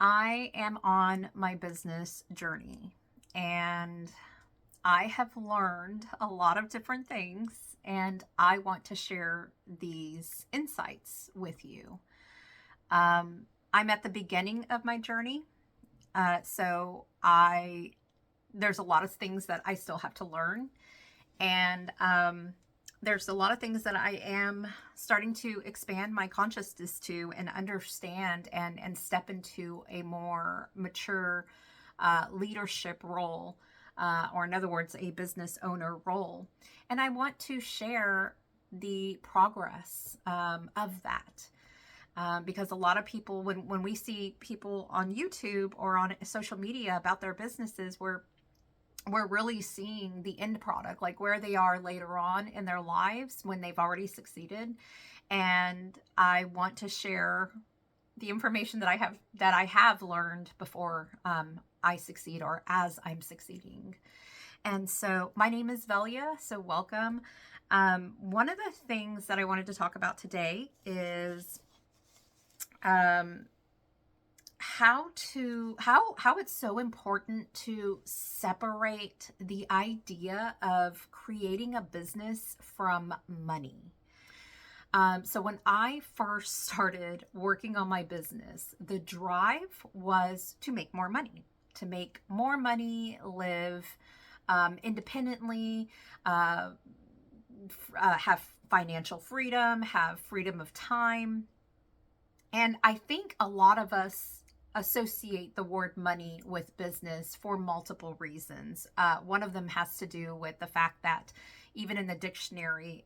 I am on my business journey and I have learned a lot of different things, and I want to share these insights with you. I'm at the beginning of my journey, so I there's a lot of things that I still have to learn, and there's a lot of things that I am starting to expand my consciousness to and understand and step into a more mature leadership role, or in other words, a business owner role. And I want to share the progress of that. Because a lot of people, when we see people on YouTube or on social media about their businesses, we're really seeing the end product, like where they are later on in their lives when they've already succeeded. And I want to share the information that I have learned before I succeed, or as I'm succeeding. And so my name is Velia, so welcome. One of the things that I wanted to talk about today is um, how it's so important to separate the idea of creating a business from money. So when I first started working on my business, the drive was to make more money, live independently, uh, have financial freedom, have freedom of time. And I think a lot of us associate the word money with business for multiple reasons. One of them has to do with the fact that even in the dictionary,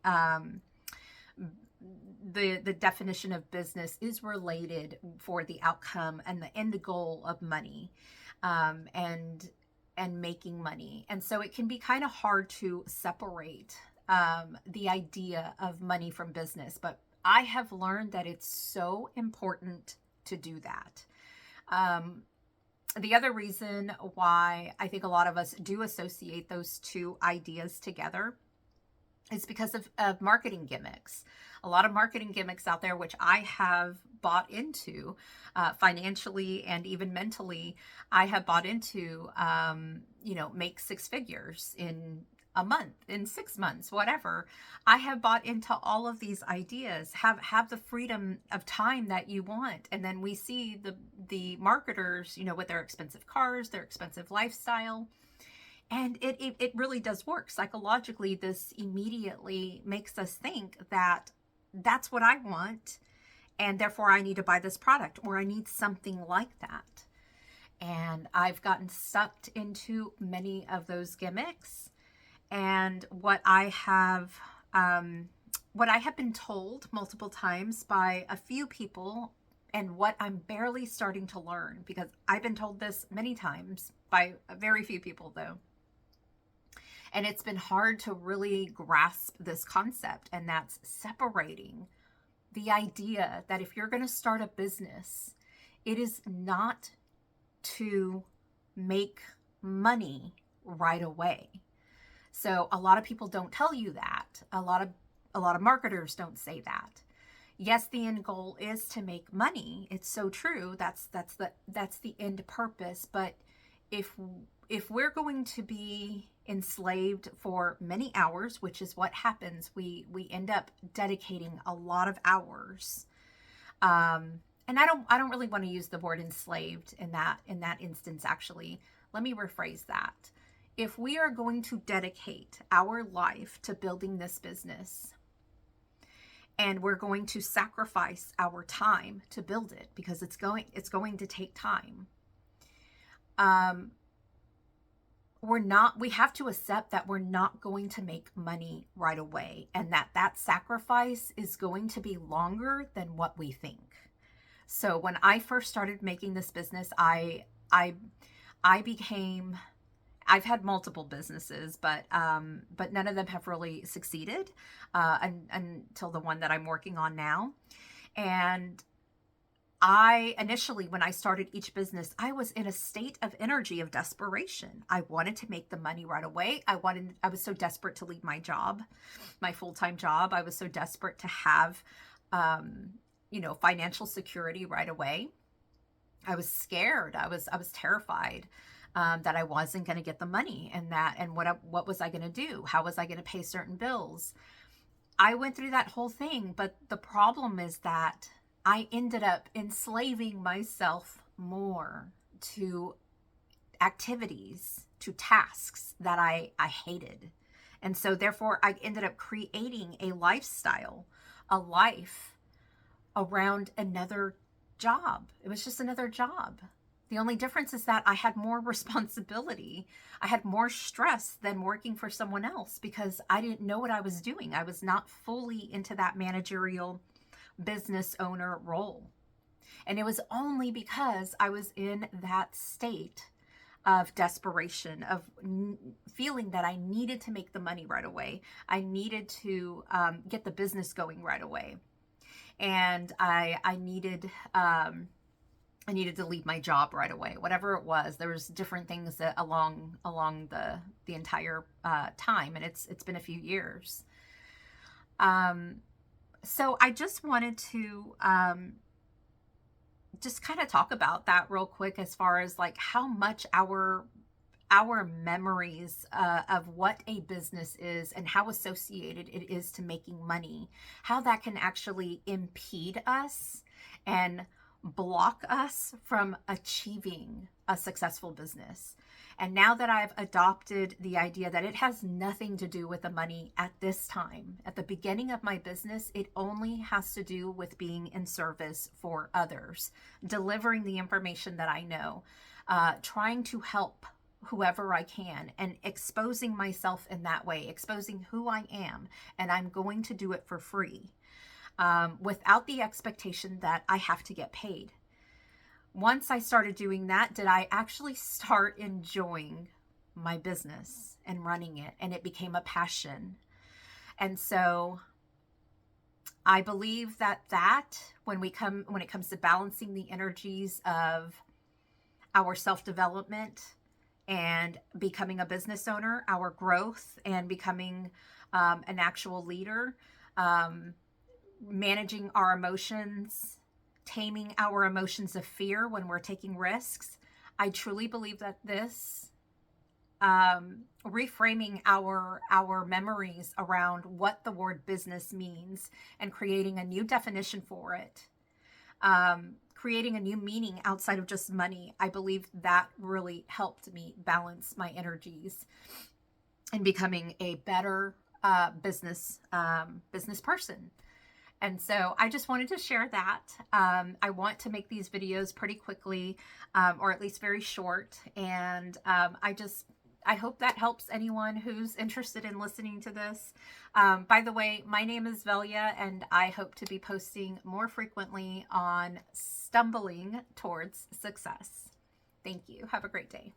the definition of business is related for the outcome and the end goal of money, and making money. And so it can be kind of hard to separate the idea of money from business. But I have learned that it's so important to do that. Um, the other reason why I think a lot of us do associate those two ideas together is because of marketing gimmicks. A lot of marketing gimmicks out there, which I have bought into financially and even mentally. I have bought into, make six figures in a month, in 6 months, whatever. I have bought into all of these ideas. Have the freedom of time that you want, and then we see the marketers, with their expensive cars, their expensive lifestyle, and it really does work psychologically. This immediately makes us think that that's what I want, and therefore I need to buy this product, or I need something like that. And I've gotten sucked into many of those gimmicks. And what I have been told multiple times by a few people, and what I'm barely starting to learn, because I've been told this many times by very few people though, and it's been hard to really grasp this concept, and that's separating the idea that if you're going to start a business, it is not to make money right away. So a lot of people don't tell you that. A lot of marketers don't say that. Yes, the end goal is to make money. It's so true. That's the end purpose. But if if we're going to be enslaved for many hours, which is what happens, we end up dedicating a lot of hours. And I don't really want to use the word enslaved in that instance. Actually, let me rephrase that. If we are going to dedicate our life to building this business, and we're going to sacrifice our time to build it, because it's going to take time, um we have to accept that we're not going to make money right away, and that sacrifice is going to be longer than what we think. So when I first started making this business, I became I've had multiple businesses, but none of them have really succeeded, until the one that I'm working on now. And I initially, when I started each business, I was in a state of energy of desperation. I wanted to make the money right away. I was so desperate to leave my job, my full-time job. I was so desperate to have, financial security right away. I was scared. I was terrified that I wasn't going to get the money, and what was I going to do? How was I going to pay certain bills? I went through that whole thing, but the problem is that I ended up enslaving myself more to activities, to tasks that I hated. And so therefore I ended up creating a lifestyle, a life around another job. It was just another job. The only difference is that I had more responsibility. I had more stress than working for someone else because I didn't know what I was doing. I was not fully into that managerial business owner role. And it was only because I was in that state of desperation, of feeling that I needed to make the money right away. I needed to get the business going right away. And I needed to leave my job right away. Whatever it was, there was different things that along the entire time, and it's been a few years. So I just wanted to just kind of talk about that real quick, as far as like how much our memories of what a business is and how associated it is to making money, how that can actually impede us and block us from achieving a successful business. And now that I've adopted the idea that it has nothing to do with the money at this time, at the beginning of my business, it only has to do with being in service for others, delivering the information that I know, trying to help whoever I can, and exposing myself in that way, exposing who I am. And I'm going to do it for free, without the expectation that I have to get paid. Once I started doing that, did I actually start enjoying my business and running it, and it became a passion. And so I believe that when it comes to balancing the energies of our self-development and becoming a business owner, our growth and becoming an actual leader, managing our emotions, taming our emotions of fear when we're taking risks. I truly believe that this, reframing our memories around what the word business means and creating a new definition for it, creating a new meaning outside of just money, I believe that really helped me balance my energies and becoming a better business person. And so I just wanted to share that. I want to make these videos pretty quickly, or at least very short. And I hope that helps anyone who's interested in listening to this. By the way, my name is Velia, and I hope to be posting more frequently on stumbling towards success. Thank you. Have a great day.